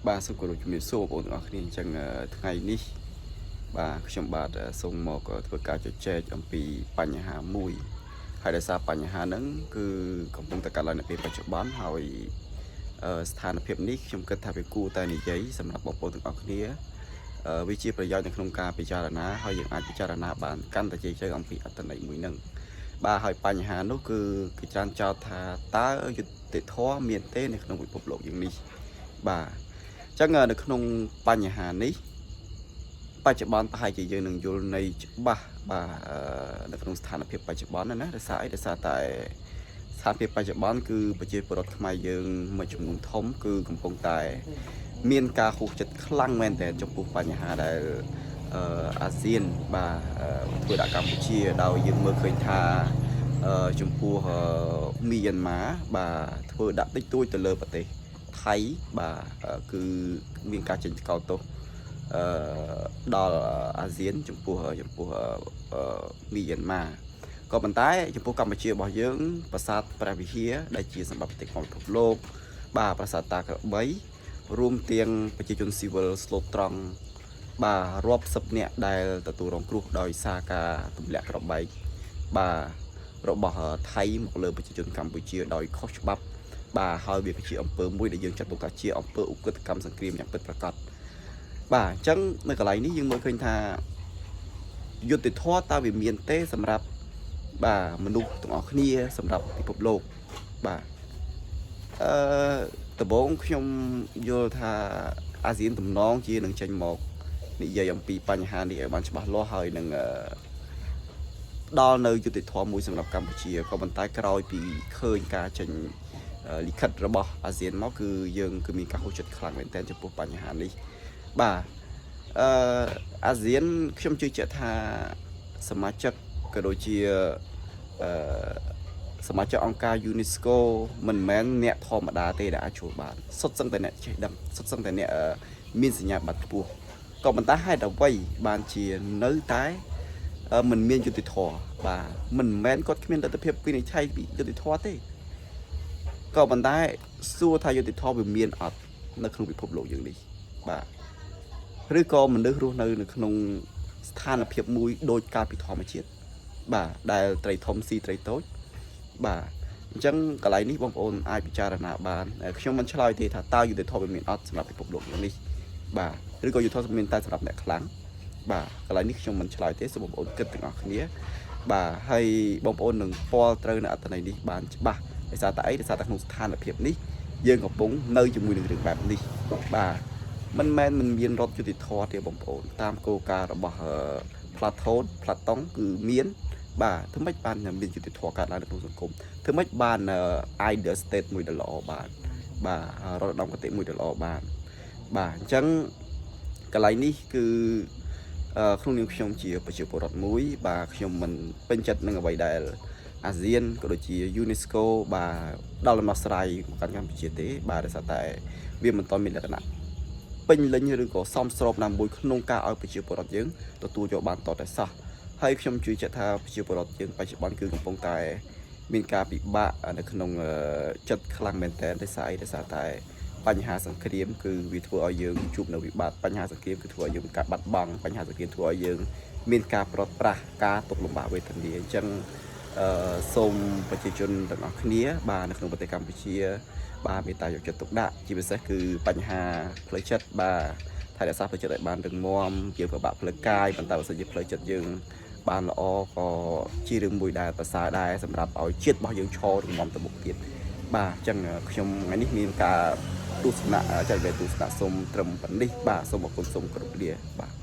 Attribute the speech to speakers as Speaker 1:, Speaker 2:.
Speaker 1: ba số của độiជំនាញsốបងប្អូនទាំងអស់គ្នាអញ្ចឹងថ្ងៃនេះបាទខ្ញុំបាទសូមមកធ្វើការជជែកអំពីបញ្ហាមួយហើយដោយសារបញ្ហាហ្នឹងគឺកំពុងតែកើតឡើងនៅពេលបច្ចុប្បន្នហើយស្ថានភាពនេះខ្ញុំគិតថាវាគួរតែនិយាយសម្រាប់បងប្អូនទាំងអស់គ្នាវាជាប្រយោជន៍នៅក្នុងការពិចារណាហើយយើងអាចពិចារណាបានកាន់តែជ័យជ័យអំពីអត្ថន័យមួយហ្នឹងបាទហើយបញ្ហានោះគឺច្រើនចោទថាតើយុត្តិធម៌មានទេនៅក្នុងពិភពលោកយើងនេះបាទចឹងនៅក្នុងបញ្ហានេះបច្ចុប្បន្នប្រហែលជាយើងនឹងយល់នៃច្បាស់បាទនៅក្នុងស្ថានភាពបច្ចុប្បន្នណាដោយសារអីដោយសារតែស្ថានភាពបច្ចុប្បន្នគឺប្រជាពលរដ្ឋខ្មែរយើងមួយចំនួនធំគឺកំពុងតែមានការហួសចិត្តខ្លាំងមែនទែនចំពោះបញ្ហាដែលអាស៊ានបាទធ្វើដាក់កម្ពុជាដោយយើងមើលឃើញថាចំពោះមីយ៉ាន់ម៉ាបាទធ្វើដាក់តិចតួចទៅលើប្រទេសថៃបាទគឺមានការចេញថ្កោលទោសដល់អាស៊ានចំពោះមីយ៉ាន់ម៉ាក៏ប៉ុន្តែចំពោះកម្ពុជារបស់យើងប្រាសាទព្រះវិហារដែលជាសម្បត្តិពិភពលោកបាទប្រាសាទតាក្របីរួមទាំងប្រជាជនស៊ីវិលស្លូតត្រង់បាទរាប់សិបនាក់ដែលទទួលរងគ្រោះដោយសារការទម្លាក់គ្រាប់បែកបាទរបស់ថៃមកលើប្រជាជនកម្ពុជាដោយខុសច្បាប់បាទហើយវាគឺជាអំពើមួយដែលយើងចាត់ទុកថាជាអំពើឧក្រិដ្ឋកម្មសង្គ្រាមយ៉ាងពិតប្រាកដបាទអញ្ចឹងនៅកន្លែងនេះយើងមើលឃើញថាយុត្តិធម៌តើវាមានទេសម្រាប់បាទមនុស្សទាំងអស់គ្នាសម្រាប់ពិភពលោកបាទដំបូងខ្ញុំយល់ថាអាស៊ានតំណងជានឹងចេញមកនិយាយអំពីបញ្ហានេះឲ្យបានច្បាស់លាស់ហើយនឹងដល់នៅយុត្តិធម៌មួយសម្រាប់កម្ពុជាក៏ប៉ុន្តែក្រោយពីឃើញការចេញលិខិតរបស់អាស៊ានមកគឺយើងគឺមានការហួសចិត្តខ្លាំងមែនទែនចំពោះបញ្ហានេះបាទអាស៊ានខ្ញុំជឿជាក់ថាសមាជិកក៏ដូចជាសមាជិកអង្គការ UNESCO មិនមែនអ្នកធម្មតាទេដែលអាចចូលបានសុទ្ធសឹងតែអ្នកចេះដឹងសុទ្ធសឹងតែអ្នកមានសញ្ញាបត្រខ្ពស់ក៏ប៉ុន្តែហេតុអ្វីបានជានៅតែមិនមានយុត្តិធម៌បាទមិនមែនគាត់គ្មានលទ្ធភាពវិនិច្ឆ័យពីយុត្តិធម៌ទេក៏ប៉ុន្តែសួរថាយុត្តិធម៌វាមានអត់នៅក្នុងពិភពលោកយើងនេះបាទឬក៏មនុស្សរស់នៅក្នុងស្ថានភាពមួយដូចកាលពីធម្មជាតិបាទដែលត្រីធំស៊ីត្រីតូចបាទអញ្ចឹងកន្លែងនេះបងប្អូនអាចពិចារណាបានខ្ញុំមិនឆ្លើយទេថាតើយុត្តិធម៌វាមានអត់សម្រាប់ពិភពលោកនេះបាទឬក៏យុត្តិធម៌មានតែសម្រាប់អ្នកខ្លាំងបាទកន្លែងនេះខ្ញុំមិនឆ្លើយទេសូមបងប្អូនគិតទាំងអស់គ្នាបាទហើយបងប្អូននឹងពាល់ត្រូវនៅអត្ថន័យនេះបានច្បាស់ដោយសារតែអីដោយសារតែក្នុងស្ថានភាពនេះយើងកំពុងនៅជាមួយនឹងរឿងបែបនេះបាទមិនមែនមិនមានរដ្ឋយុតិធម៌ទេបងប្អូនតាមគោលការណ៍របស់ផ្លាតុងគឺមានបាទធ្វើម៉េចបានមានយុតិធម៌កើតឡើងនៅក្នុងសង្គមធ្វើម៉េចបាន ideal state មួយដ៏ល្អបានបាទរដ្ឋដំកតិមួយដ៏ល្អបានបាទអញ្ចឹងកន្លែងនេះគឺក្នុងនាមខ្ញុំជាប្រជាពលរដ្ឋមួយបាទខ្ញុំមិនពេញចិត្តនឹងអ្វីដែលអាស៊ានក៏ដូចជា UNESCO បាទដល់ដំណោះស្រាយមកកាន់កម្ពុជាទេបាទដោយសារតែវាមិនទាន់មានលក្ខណៈពេញលេញឬក៏សមស្របណាមួយក្នុងការឲ្យប្រជាពលរដ្ឋយើងទទួលយកបានតតែសោះហើយខ្ញុំជឿជាក់ថាប្រជាពលរដ្ឋយើងបច្ចុប្បន្នគឺកំពុងតែមានការពិបាកនៅក្នុងចិត្តខ្លាំងមែនទែនដោយសារតែបញ្ហាសង្គ្រាមគឺវាធ្វើឲ្យយើងជួបនៅវិបត្តិបញ្ហាសង្គ្រាមគឺធ្វើឲ្យយើងការបាត់បង់បញ្ហាសង្គ្រាមធ្វើឲ្យយើងមានការប្រត់ប្រាស់ការទុកលំបាកវេទនាអញ្ចឹងសូមប្រជាជនទាំងអស់គ្នាបាទនៅក្នុងប្រទេសកម្ពុជាបាទមេត្តាយកចិត្តទុកដាក់ជាពិសេសគឺបញ្ហាផ្លូវចិត្តបាទថែរក្សាផ្លូវចិត្តឲ្យបានរឹងមាំយើងពិបាកផ្លូវកាយប៉ុន្តែបើសិនជាផ្លូវចិត្តយើងបានល្អក៏ជារឿងមួយដែលប្រសើរដែរសម្រាប់ឲ្យជាតិរបស់យើងឈររឹងមាំទៅមុខទៀតបាទអញ្ចឹងខ្ញុំថ្ងៃនេះមានការទស្សនៈចែកវេទស្សនៈសូមត្រឹមប៉ុណ្នេះបាទសូមអរគុណសូមគោរពលាបាទ